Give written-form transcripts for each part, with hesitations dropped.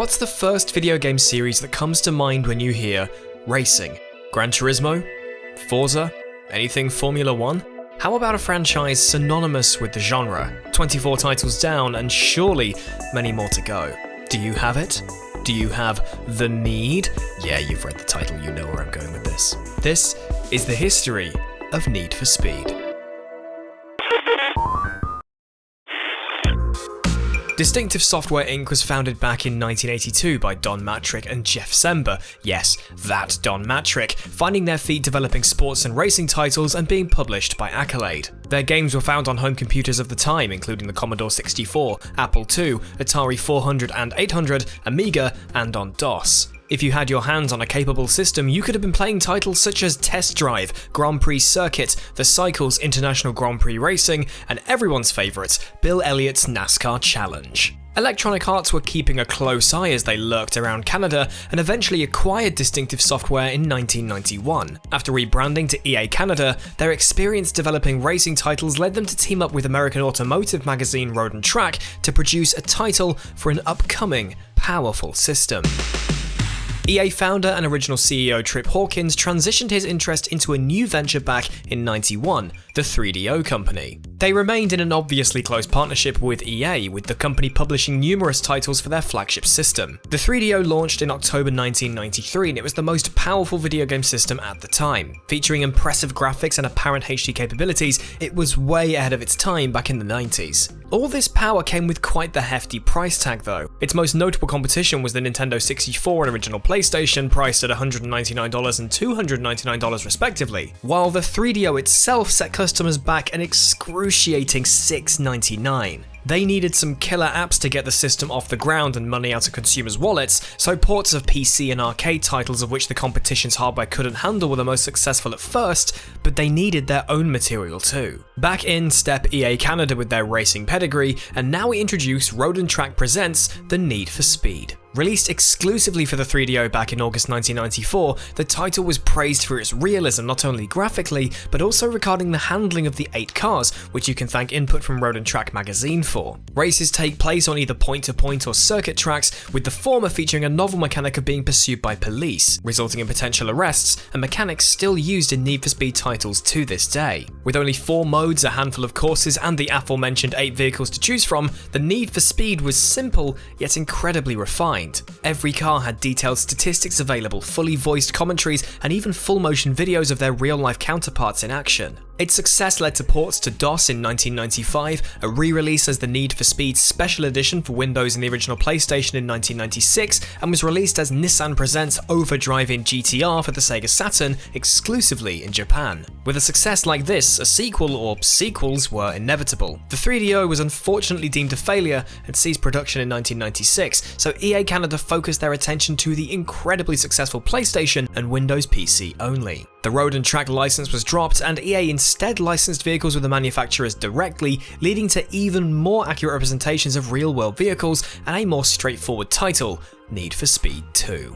What's the first video game series that comes to mind when you hear racing? Gran Turismo? Forza? Anything Formula 1? How about a franchise synonymous with the genre? 24 titles down and surely many more to go. Do you have it? Do you have the need? Yeah, you've read the title, you know where I'm going with this. This is the history of Need for Speed. Distinctive Software Inc. was founded back in 1982 by Don Mattrick and Jeff Sember. Yes, that Don Mattrick, finding their feet developing sports and racing titles and being published by Accolade. Their games were found on home computers of the time, including the Commodore 64, Apple II, Atari 400 and 800, Amiga, and on DOS. If you had your hands on a capable system, you could have been playing titles such as Test Drive, Grand Prix Circuit, The Cycles International Grand Prix Racing, and everyone's favourite, Bill Elliott's NASCAR Challenge. Electronic Arts were keeping a close eye as they lurked around Canada and eventually acquired Distinctive Software in 1991. After rebranding to EA Canada, their experience developing racing titles led them to team up with American automotive magazine Road & Track to produce a title for an upcoming, powerful system. EA founder and original CEO Trip Hawkins transitioned his interest into a new venture back in '91, the 3DO company. They remained in an obviously close partnership with EA, with the company publishing numerous titles for their flagship system. The 3DO launched in October 1993 and it was the most powerful video game system at the time. Featuring impressive graphics and apparent HD capabilities, it was way ahead of its time back in the 90s. All this power came with quite the hefty price tag though. Its most notable competition was the Nintendo 64 and original PlayStation, priced at $199 and $299 respectively, while the 3DO itself set customers back an excruciating $699. They needed some killer apps to get the system off the ground and money out of consumers' wallets, so ports of PC and arcade titles of which the competition's hardware couldn't handle were the most successful at first, but they needed their own material too. Back in step EA Canada with their racing pedigree, and now we introduce Road & Track presents The Need for Speed. Released exclusively for the 3DO back in August 1994, the title was praised for its realism not only graphically, but also regarding the handling of the 8 cars, which you can thank input from Road & Track magazine for. Races take place on either point-to-point or circuit tracks, with the former featuring a novel mechanic of being pursued by police, resulting in potential arrests, a mechanic still used in Need for Speed titles to this day. With only 4 modes, a handful of courses, and the aforementioned 8 vehicles to choose from, the Need for Speed was simple, yet incredibly refined. Every car had detailed statistics available, fully voiced commentaries, and even full motion videos of their real-life counterparts in action. Its success led to ports to DOS in 1995, a re-release as the Need for Speed Special Edition for Windows and the original PlayStation in 1996, and was released as Nissan Presents Overdrive in GTR for the Sega Saturn exclusively in Japan. With a success like this, a sequel or sequels were inevitable. The 3DO was unfortunately deemed a failure and ceased production in 1996, so EA Canada focused their attention to the incredibly successful PlayStation and Windows PC only. The Road & Track license was dropped and EA instead licensed vehicles with the manufacturers directly, leading to even more accurate representations of real-world vehicles and a more straightforward title, Need for Speed 2.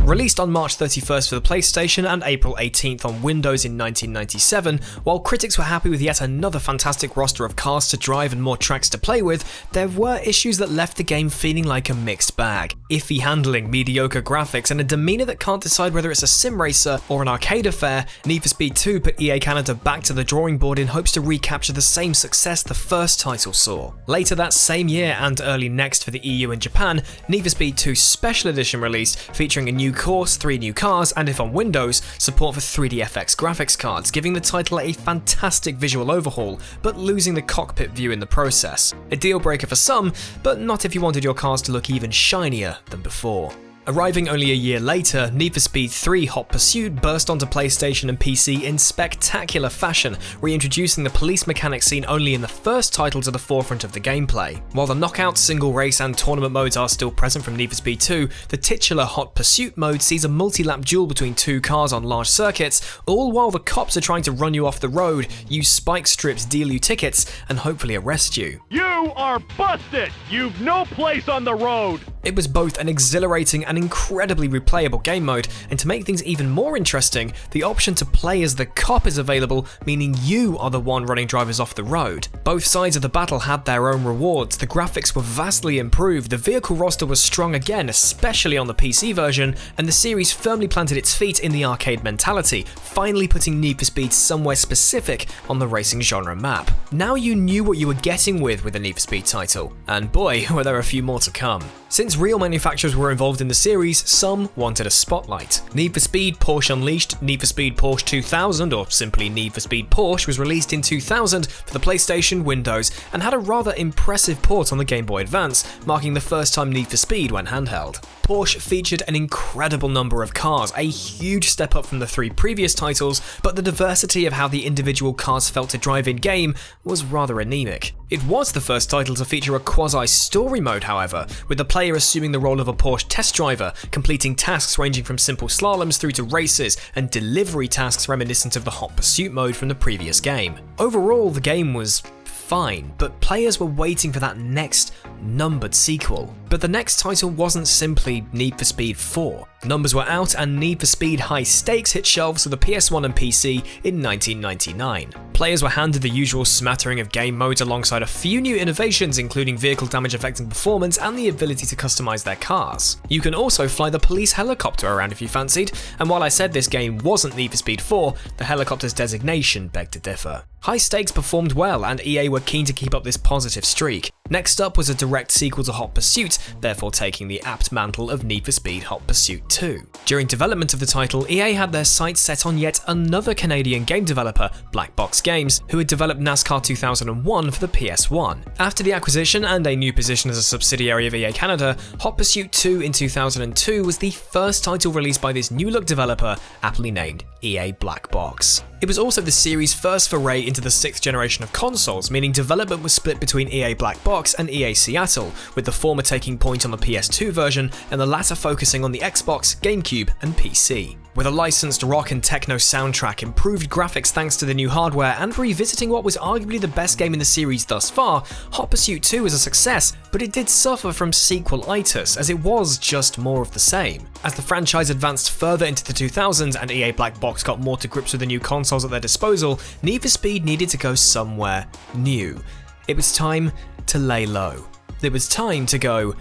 Released on March 31st for the PlayStation and April 18th on Windows in 1997, while critics were happy with yet another fantastic roster of cars to drive and more tracks to play with, there were issues that left the game feeling like a mixed bag. Iffy handling, mediocre graphics, and a demeanour that can't decide whether it's a sim racer or an arcade affair, Need for Speed 2 put EA Canada back to the drawing board in hopes to recapture the same success the first title saw. Later that same year and early next for the EU and Japan, Need for Speed 2 Special Edition released, featuring a new course, 3 new cars, and if on Windows, support for 3DFX graphics cards, giving the title a fantastic visual overhaul, but losing the cockpit view in the process. A deal breaker for some, but not if you wanted your cars to look even shinier than before. Arriving only a year later, Need for Speed 3 Hot Pursuit burst onto PlayStation and PC in spectacular fashion, reintroducing the police mechanic seen only in the first title to the forefront of the gameplay. While the knockout, single race and tournament modes are still present from Need for Speed 2, the titular Hot Pursuit mode sees a multi-lap duel between 2 cars on large circuits, all while the cops are trying to run you off the road, use spike strips, deal you tickets, and hopefully arrest you. You are busted! You've no place on the road! It was both an exhilarating and incredibly replayable game mode, and to make things even more interesting, the option to play as the cop is available, meaning you are the one running drivers off the road. Both sides of the battle had their own rewards, the graphics were vastly improved, the vehicle roster was strong again, especially on the PC version, and the series firmly planted its feet in the arcade mentality, finally putting Need for Speed somewhere specific on the racing genre map. Now you knew what you were getting with a Need for Speed title, and boy, were there a few more to come. Since real manufacturers were involved in the series, some wanted a spotlight. Need for Speed Porsche Unleashed, Need for Speed Porsche 2000, or simply Need for Speed Porsche, was released in 2000 for the PlayStation, Windows, and had a rather impressive port on the Game Boy Advance, marking the first time Need for Speed went handheld. Porsche featured an incredible number of cars, a huge step up from the 3 previous titles, but the diversity of how the individual cars felt to drive in-game was rather anemic. It was the first title to feature a quasi-story mode, however, with the player assuming the role of a Porsche test driver, completing tasks ranging from simple slaloms through to races, and delivery tasks reminiscent of the Hot Pursuit mode from the previous game. Overall, the game was fine, but players were waiting for that next numbered sequel. But the next title wasn't simply Need for Speed 4. Numbers were out and Need for Speed High Stakes hit shelves for the PS1 and PC in 1999. Players were handed the usual smattering of game modes alongside a few new innovations, including vehicle damage affecting performance and the ability to customize their cars. You can also fly the police helicopter around if you fancied, and while I said this game wasn't Need for Speed 4, the helicopter's designation begged to differ. High Stakes performed well, and EA were keen to keep up this positive streak. Next up was a direct sequel to Hot Pursuit, therefore taking the apt mantle of Need for Speed Hot Pursuit 2. During development of the title, EA had their sights set on yet another Canadian game developer, Black Box Games, who had developed NASCAR 2001 for the PS1. After the acquisition and a new position as a subsidiary of EA Canada, Hot Pursuit 2 in 2002 was the first title released by this new-look developer, aptly named EA Black Box. It was also the series' first foray into the 6th generation of consoles, meaning development was split between EA Black Box and EA Seattle, with the former taking point on the PS2 version and the latter focusing on the Xbox, GameCube, and PC. With a licensed rock and techno soundtrack, improved graphics thanks to the new hardware, and revisiting what was arguably the best game in the series thus far, Hot Pursuit 2 was a success, but it did suffer from sequelitis, as it was just more of the same. As the franchise advanced further into the 2000s and EA Black Box got more to grips with the new consoles at their disposal, Need for Speed needed to go somewhere new. It was time to lay low. It was time to go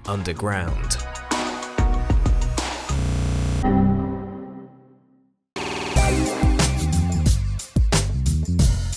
underground.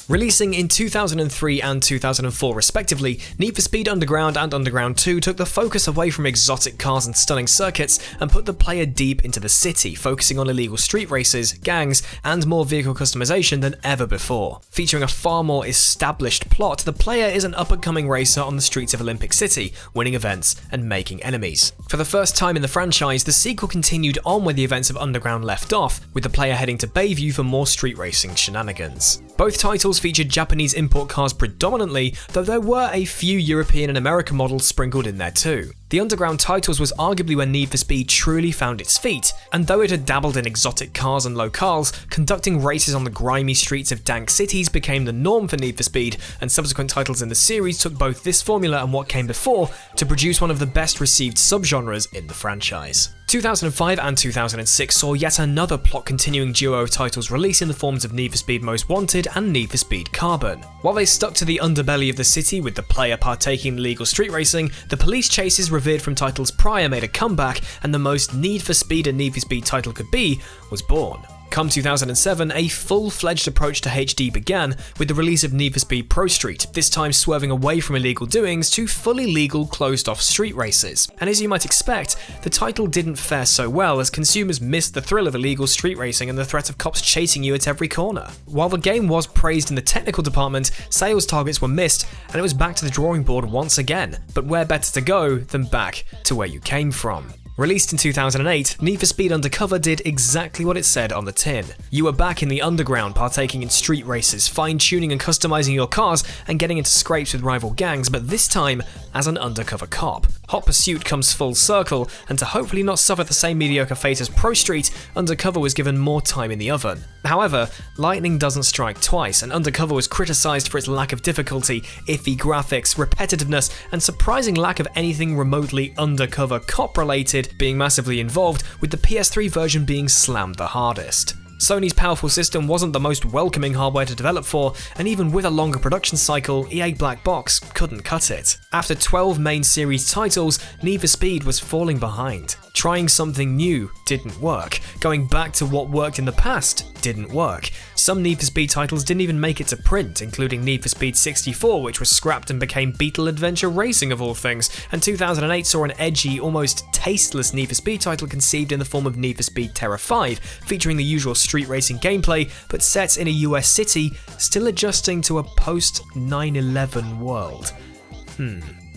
Releasing in 2003 and 2004 respectively, Need for Speed Underground and Underground 2 took the focus away from exotic cars and stunning circuits and put the player deep into the city, focusing on illegal street races, gangs, and more vehicle customization than ever before. Featuring a far more established plot, the player is an up-and-coming racer on the streets of Olympic City, winning events and making enemies. For the first time in the franchise, the sequel continued on where the events of Underground left off, with the player heading to Bayview for more street racing shenanigans. Both titles featured Japanese import cars predominantly, though there were a few European and American models sprinkled in there too. The Underground titles was arguably where Need for Speed truly found its feet, and though it had dabbled in exotic cars and locales, conducting races on the grimy streets of dank cities became the norm for Need for Speed, and subsequent titles in the series took both this formula and what came before to produce one of the best received subgenres in the franchise. 2005 and 2006 saw yet another plot-continuing duo of titles release in the forms of Need for Speed Most Wanted and Need for Speed Carbon. While they stuck to the underbelly of the city with the player partaking in illegal street racing, the police chases revered from titles prior made a comeback, and the most Need for Speed a Need for Speed title could be was born. Come 2007, a full-fledged approach to HD began with the release of Need for Speed Pro Street, this time swerving away from illegal doings to fully legal closed-off street races. And as you might expect, the title didn't fare so well as consumers missed the thrill of illegal street racing and the threat of cops chasing you at every corner. While the game was praised in the technical department, sales targets were missed and it was back to the drawing board once again, but where better to go than back to where you came from. Released in 2008, Need for Speed Undercover did exactly what it said on the tin. You were back in the underground, partaking in street races, fine-tuning and customizing your cars, and getting into scrapes with rival gangs, but this time as an undercover cop. Hot Pursuit comes full circle, and to hopefully not suffer the same mediocre fate as Pro Street, Undercover was given more time in the oven. However, lightning doesn't strike twice, and Undercover was criticised for its lack of difficulty, iffy graphics, repetitiveness, and surprising lack of anything remotely undercover cop-related being massively involved, with the PS3 version being slammed the hardest. Sony's powerful system wasn't the most welcoming hardware to develop for, and even with a longer production cycle, EA Black Box couldn't cut it. After 12 main series titles, Need for Speed was falling behind. Trying something new didn't work. Going back to what worked in the past didn't work. Some Need for Speed titles didn't even make it to print, including Need for Speed 64, which was scrapped and became Beetle Adventure Racing of all things, and 2008 saw an edgy, almost tasteless Need for Speed title conceived in the form of Need for Speed Terra 5, featuring the usual street racing gameplay, but set in a US city, still adjusting to a post-9/11 world.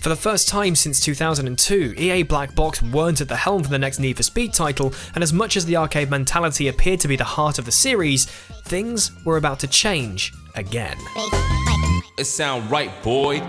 For the first time since 2002, EA Black Box weren't at the helm for the next Need for Speed title, and as much as the arcade mentality appeared to be the heart of the series, things were about to change again. It sound right, boy.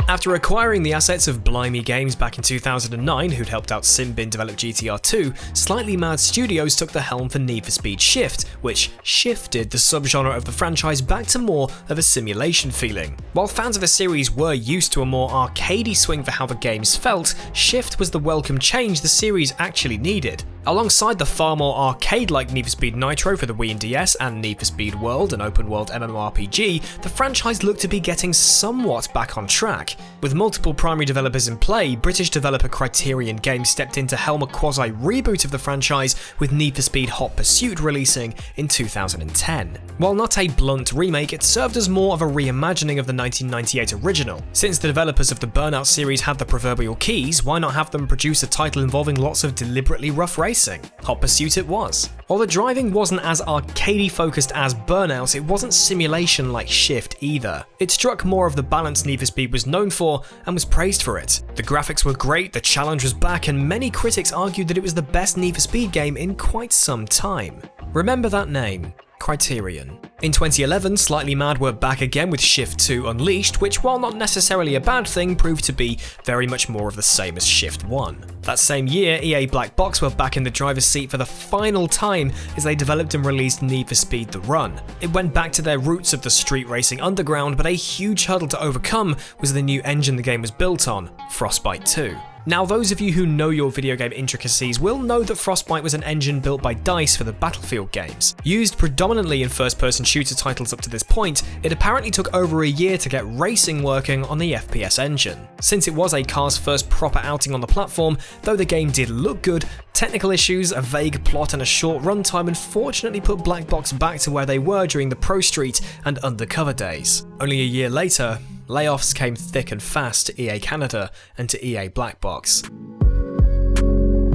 After acquiring the assets of Blimey Games back in 2009, who'd helped out Simbin develop GTR 2, Slightly Mad Studios took the helm for Need for Speed Shift, which shifted the subgenre of the franchise back to more of a simulation feeling. While fans of the series were used to a more arcadey swing for how the games felt, Shift was the welcome change the series actually needed. Alongside the far more arcade-like Need for Speed Nitro for the Wii and DS and Need for Speed World, an open-world MMORPG, the franchise looked to be getting somewhat back on track. With multiple primary developers in play, British developer Criterion Games stepped in to helm a quasi-reboot of the franchise, with Need for Speed Hot Pursuit releasing in 2010. While not a blunt remake, it served as more of a reimagining of the 1998 original. Since the developers of the Burnout series had the proverbial keys, why not have them produce a title involving lots of deliberately rough racing? Hot Pursuit it was. While the driving wasn't as arcadey focused as Burnout, it wasn't simulation like Shift either. It struck more of the balance Need for Speed was known for and was praised for it. The graphics were great, the challenge was back, and many critics argued that it was the best Need for Speed game in quite some time. Remember that name. Criterion. In 2011, Slightly Mad were back again with Shift 2 Unleashed, which, while not necessarily a bad thing, proved to be very much more of the same as Shift 1. That same year, EA Black Box were back in the driver's seat for the final time as they developed and released Need for Speed The Run. It went back to their roots of the street racing underground, but a huge hurdle to overcome was the new engine the game was built on, Frostbite 2. Now, those of you who know your video game intricacies will know that Frostbite was an engine built by DICE for the Battlefield games. Used predominantly in first-person shooter titles up to this point, it apparently took over a year to get racing working on the FPS engine. Since it was a car's first proper outing on the platform, though the game did look good, technical issues, a vague plot and a short runtime unfortunately put Black Box back to where they were during the Pro Street and Undercover days. Only a year later, layoffs came thick and fast to EA Canada and to EA Black Box.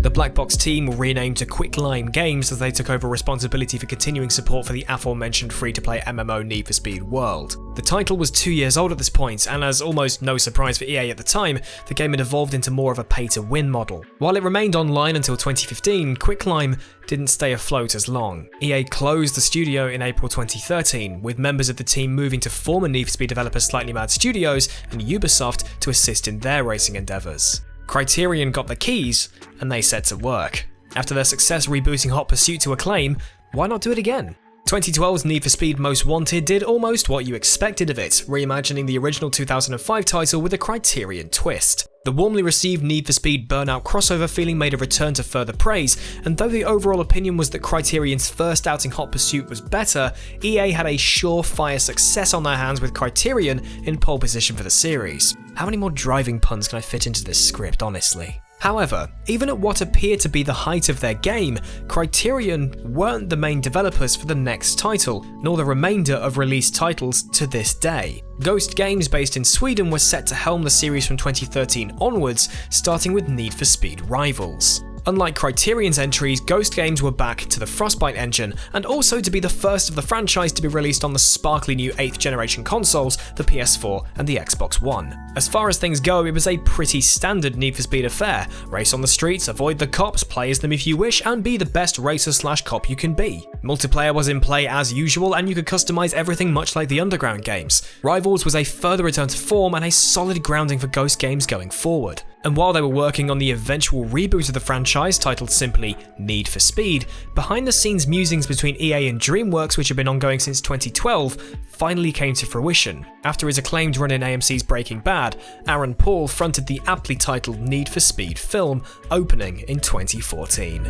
The Black Box team were renamed to Quicklime Games as they took over responsibility for continuing support for the aforementioned free-to-play MMO Need for Speed World. The title was 2 years old at this point, and as almost no surprise for EA at the time, the game had evolved into more of a pay-to-win model. While it remained online until 2015, Quicklime didn't stay afloat as long. EA closed the studio in April 2013, with members of the team moving to former Need for Speed developers Slightly Mad Studios and Ubisoft to assist in their racing endeavours. Criterion got the keys, and they set to work. After their success rebooting Hot Pursuit to acclaim, why not do it again? 2012's Need for Speed Most Wanted did almost what you expected of it, reimagining the original 2005 title with a Criterion twist. The warmly received Need for Speed Burnout crossover feeling made a return to further praise, and though the overall opinion was that Criterion's first outing Hot Pursuit was better, EA had a surefire success on their hands with Criterion in pole position for the series. How many more driving puns can I fit into this script, honestly? However, even at what appeared to be the height of their game, Criterion weren't the main developers for the next title, nor the remainder of released titles to this day. Ghost Games, based in Sweden, was set to helm the series from 2013 onwards, starting with Need for Speed Rivals. Unlike Criterion's entries, Ghost Games were back to the Frostbite engine, and also to be the first of the franchise to be released on the sparkly new 8th generation consoles, the PS4 and the Xbox One. As far as things go, it was a pretty standard Need for Speed affair. Race on the streets, avoid the cops, play as them if you wish, and be the best racer/cop you can be. Multiplayer was in play as usual, and you could customize everything much like the Underground games. Rivals was a further return to form and a solid grounding for Ghost Games going forward. And while they were working on the eventual reboot of the franchise titled simply Need for Speed, behind the scenes musings between EA and DreamWorks, which had been ongoing since 2012, finally came to fruition. After his acclaimed run in AMC's Breaking Bad, Aaron Paul fronted the aptly titled Need for Speed film, opening in 2014.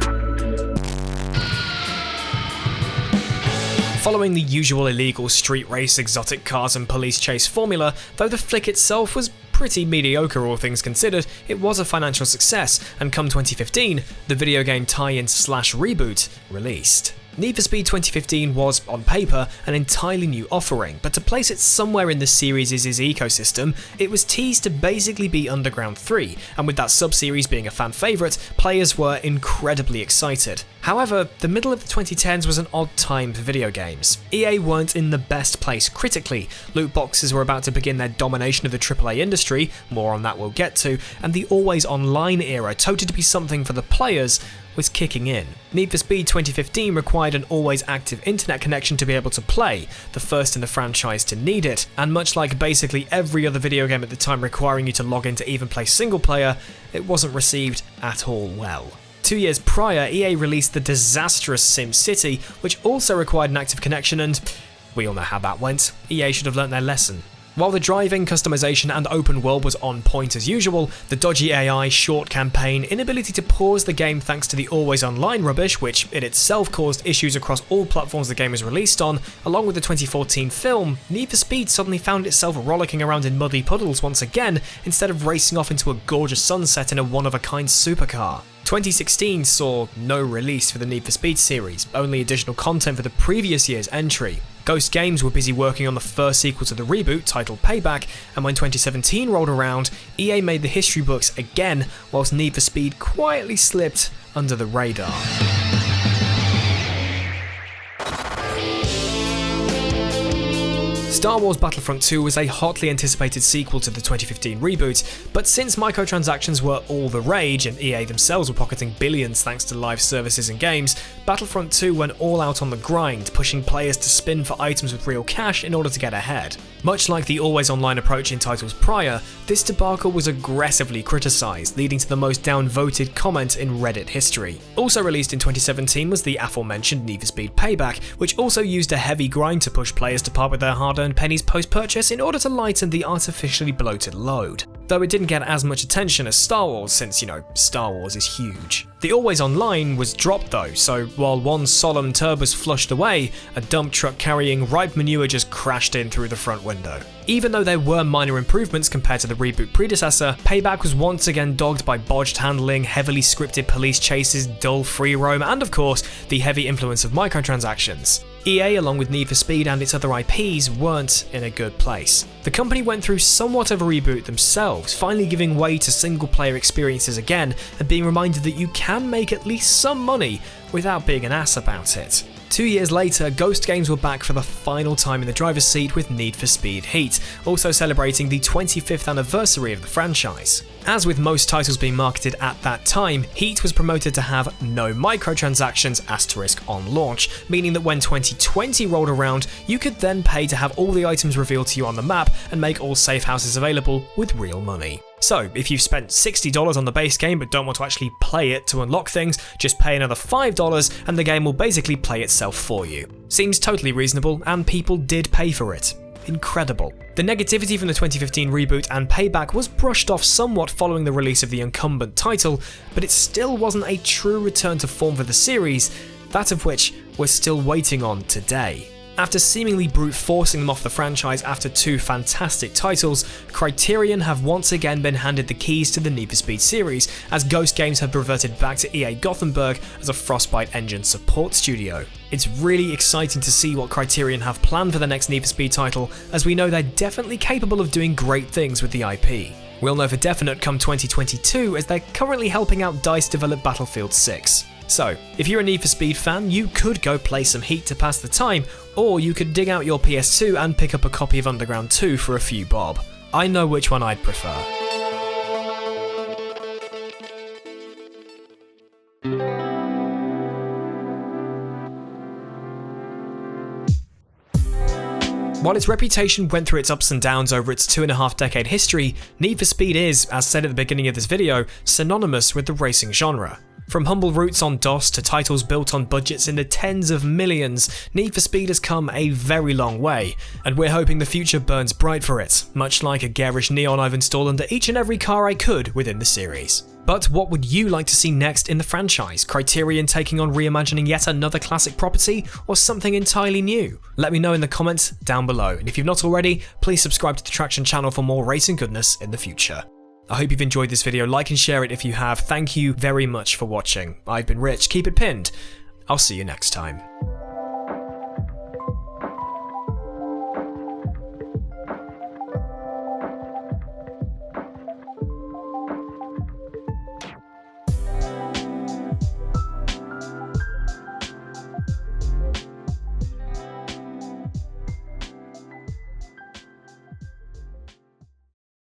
Following the usual illegal street race, exotic cars and police chase formula, though the flick itself was pretty mediocre all things considered, it was a financial success, and come 2015, the video game tie-in / reboot released. Need for Speed 2015 was, on paper, an entirely new offering, but to place it somewhere in the series' ecosystem, it was teased to basically be Underground 3, and with that sub-series being a fan favourite, players were incredibly excited. However, the middle of the 2010s was an odd time for video games. EA weren't in the best place critically, loot boxes were about to begin their domination of the AAA industry, more on that we'll get to, and the always online era, touted to be something for the players, was kicking in. Need for Speed 2015 required an always active internet connection to be able to play, the first in the franchise to need it, and much like basically every other video game at the time requiring you to log in to even play single player, it wasn't received at all well. 2 years prior, EA released the disastrous SimCity, which also required an active connection, and we all know how that went. EA should have learnt their lesson. While the driving, customization and open world was on point as usual, the dodgy AI, short campaign, inability to pause the game thanks to the always online rubbish, which in itself caused issues across all platforms the game was released on, along with the 2014 film, Need for Speed suddenly found itself rollicking around in muddy puddles once again, instead of racing off into a gorgeous sunset in a one-of-a-kind supercar. 2016 saw no release for the Need for Speed series, only additional content for the previous year's entry. Ghost Games were busy working on the first sequel to the reboot, titled Payback, and when 2017 rolled around, EA made the history books again, whilst Need for Speed quietly slipped under the radar. Star Wars Battlefront 2 was a hotly anticipated sequel to the 2015 reboot, but since microtransactions were all the rage and EA themselves were pocketing billions thanks to live services and games, Battlefront 2 went all out on the grind, pushing players to spin for items with real cash in order to get ahead. Much like the always online approach in titles prior, this debacle was aggressively criticised, leading to the most downvoted comment in Reddit history. Also released in 2017 was the aforementioned Need for Speed Payback, which also used a heavy grind to push players to part with their hard-earned pennies post-purchase in order to lighten the artificially bloated load. Though it didn't get as much attention as Star Wars, since, Star Wars is huge. The always online was dropped though, so while one solemn turb was flushed away, a dump truck carrying ripe manure just crashed in through the front window. Even though there were minor improvements compared to the reboot predecessor, Payback was once again dogged by bodged handling, heavily scripted police chases, dull free roam, and of course, the heavy influence of microtransactions. EA, along with Need for Speed and its other IPs, weren't in a good place. The company went through somewhat of a reboot themselves, finally giving way to single-player experiences again, and being reminded that you can make at least some money without being an ass about it. 2 years later, Ghost Games were back for the final time in the driver's seat with Need for Speed Heat, also celebrating the 25th anniversary of the franchise. As with most titles being marketed at that time, Heat was promoted to have no microtransactions * on launch, meaning that when 2020 rolled around, you could then pay to have all the items revealed to you on the map and make all safe houses available with real money. So, if you've spent $60 on the base game but don't want to actually play it to unlock things, just pay another $5 and the game will basically play itself for you. Seems totally reasonable, and people did pay for it. Incredible. The negativity from the 2015 reboot and Payback was brushed off somewhat following the release of the incumbent title, but it still wasn't a true return to form for the series, that of which we're still waiting on today. After seemingly brute forcing them off the franchise after 2 fantastic titles, Criterion have once again been handed the keys to the Need for Speed series, as Ghost Games have reverted back to EA Gothenburg as a Frostbite engine support studio. It's really exciting to see what Criterion have planned for the next Need for Speed title, as we know they're definitely capable of doing great things with the IP. We'll know for definite come 2022 as they're currently helping out DICE develop Battlefield 6. So, if you're a Need for Speed fan, you could go play some Heat to pass the time, or you could dig out your PS2 and pick up a copy of Underground 2 for a few bob. I know which one I'd prefer. While its reputation went through its ups and downs over its 2.5-decade history, Need for Speed is, as said at the beginning of this video, synonymous with the racing genre. From humble roots on DOS to titles built on budgets in the tens of millions, Need for Speed has come a very long way, and we're hoping the future burns bright for it, much like a garish neon I've installed under each and every car I could within the series. But what would you like to see next in the franchise? Criterion taking on reimagining yet another classic property, or something entirely new? Let me know in the comments down below, and if you've not already, please subscribe to the Traxion channel for more racing goodness in the future. I hope you've enjoyed this video, like and share it if you have. Thank you very much for watching. I've been Rich, keep it pinned. I'll see you next time.